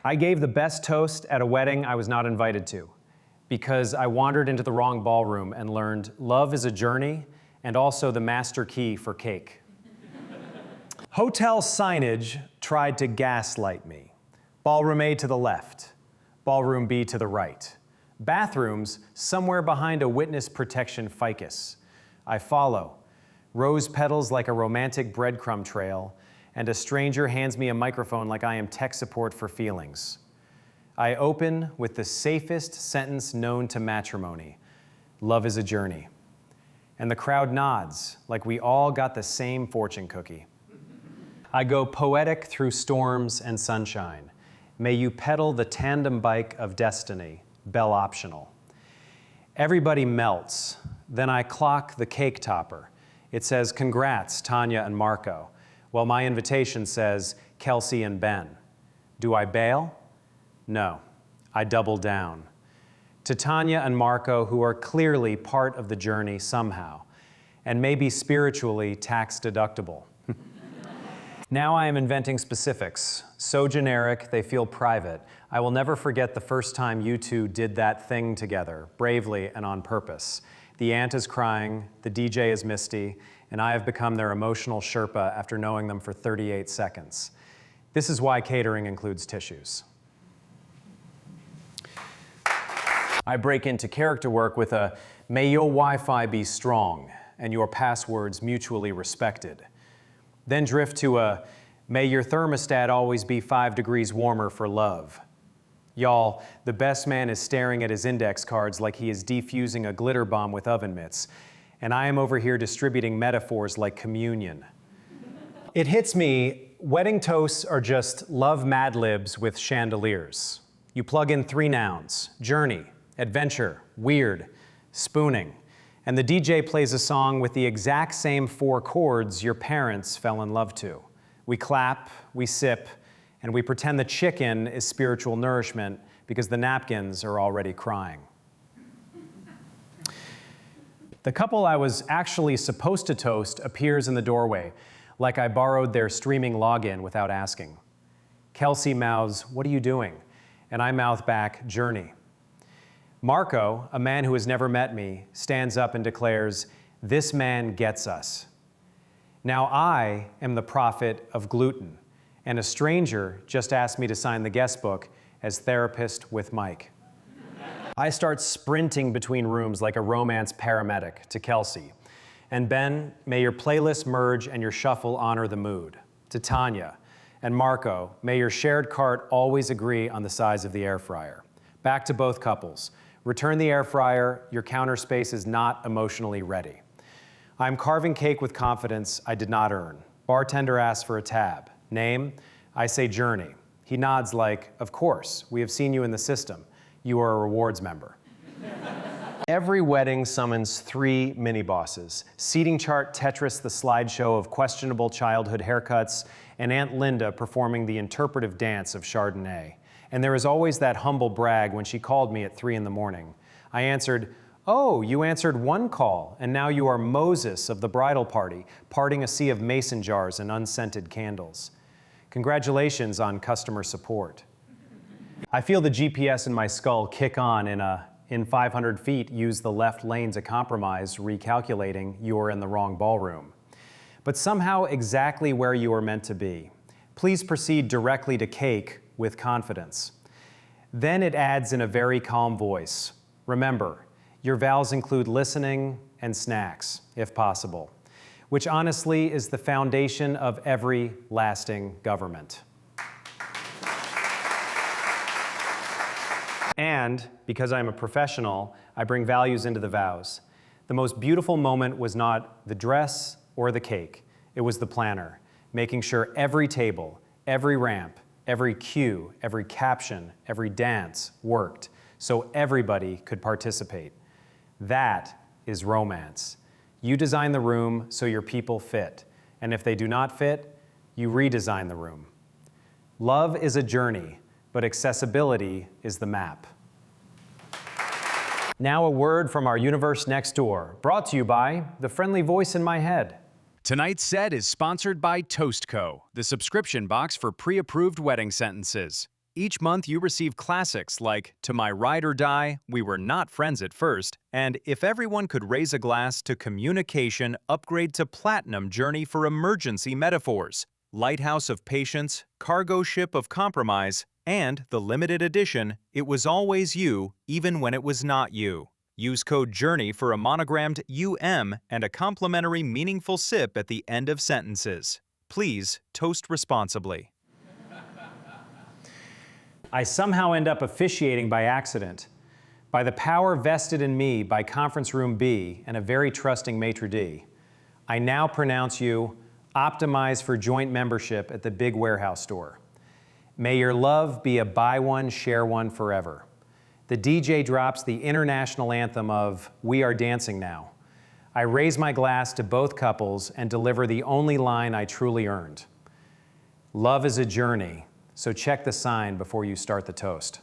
I gave the best toast at a wedding I was not invited to because I wandered into the wrong ballroom and learned love is a journey and also the master key for cake. Hotel signage tried to gaslight me. Ballroom A to the left, ballroom B to the right. Bathrooms somewhere behind a witness protection ficus. I follow. Rose petals like a romantic breadcrumb trail, and a stranger hands me a microphone like I am tech support for feelings. I open with the safest sentence known to matrimony. Love is a journey. And the crowd nods like we all got the same fortune cookie. I go poetic through storms and sunshine. May you pedal the tandem bike of destiny, bell optional. Everybody melts. Then I clock the cake topper. It says, congrats, Tanya and Marco, while my invitation says, Kelsey and Ben. Do I bail? No, I double down. To Tanya and Marco, who are clearly part of the journey somehow, and maybe spiritually tax deductible. Now I am inventing specifics, so generic they feel private. I will never forget the first time you two did that thing together, bravely and on purpose. The aunt is crying, the DJ is misty, and I have become their emotional Sherpa after knowing them for 38 seconds. This is why catering includes tissues. I break into character work with a, may your Wi-Fi be strong and your passwords mutually respected. Then drift to a, may your thermostat always be 5 degrees warmer for love. Y'all, the best man is staring at his index cards like he is defusing a glitter bomb with oven mitts, and I am over here distributing metaphors like communion. It hits me, wedding toasts are just love Mad Libs with chandeliers. You plug in 3 nouns, journey, adventure, weird, spooning, and the DJ plays a song with the exact same 4 chords your parents fell in love to. We clap, we sip, and we pretend the chicken is spiritual nourishment because the napkins are already crying. The couple I was actually supposed to toast appears in the doorway, like I borrowed their streaming login without asking. Kelsey mouths, "What are you doing?" And I mouth back, "Journey." Marco, a man who has never met me, stands up and declares, "This man gets us." Now I am the prophet of gluten, and a stranger just asked me to sign the guest book as therapist with Mike. I start sprinting between rooms like a romance paramedic to Kelsey. And Ben, may your playlist merge and your shuffle honor the mood. To Tanya. And Marco, may your shared cart always agree on the size of the air fryer. Back to both couples. Return the air fryer, your counter space is not emotionally ready. I'm carving cake with confidence I did not earn. Bartender asks for a tab. Name? I say Journey. He nods like, of course, we have seen you in the system. You are a rewards member. Every wedding summons 3 mini-bosses. Seating chart Tetris the slideshow of questionable childhood haircuts, and Aunt Linda performing the interpretive dance of Chardonnay. And there is always that humble brag when she called me at 3 in the morning. I answered, "Oh, you answered 1 call, and now you are Moses of the bridal party, parting a sea of mason jars and unscented candles. Congratulations on customer support." I feel the GPS in my skull kick on in 500 feet, use the left lane to compromise, recalculating you are in the wrong ballroom. But somehow exactly where you are meant to be. Please proceed directly to cake with confidence. Then it adds in a very calm voice. Remember, your vows include listening and snacks, if possible, which honestly is the foundation of every lasting government. And because I'm a professional, I bring values into the vows. The most beautiful moment was not the dress or the cake. It was the planner, making sure every table, every ramp, every cue, every caption, every dance worked so everybody could participate. That is romance. You design the room so your people fit, and if they do not fit, you redesign the room. Love is a journey, but accessibility is the map. Now a word from our universe next door, brought to you by the friendly voice in my head. Tonight's set is sponsored by Toast Co., the subscription box for pre-approved wedding sentences. Each month you receive classics like To My Ride or Die, We Were Not Friends at First, and If Everyone Could Raise a Glass to Communication, Upgrade to Platinum Journey for Emergency Metaphors, Lighthouse of Patience, Cargo Ship of Compromise, and the limited edition, It Was Always You, Even When It Was Not You. Use code JOURNEY for a monogrammed UM and a complimentary meaningful sip at the end of sentences. Please toast responsibly. I somehow end up officiating by accident. By the power vested in me by Conference Room B and a very trusting maitre d', I now pronounce you optimized for joint membership at the big warehouse store. May your love be a buy one, share one forever. The DJ drops the international anthem of We Are Dancing Now. I raise my glass to both couples and deliver the only line I truly earned. Love is a journey, so check the sign before you start the toast.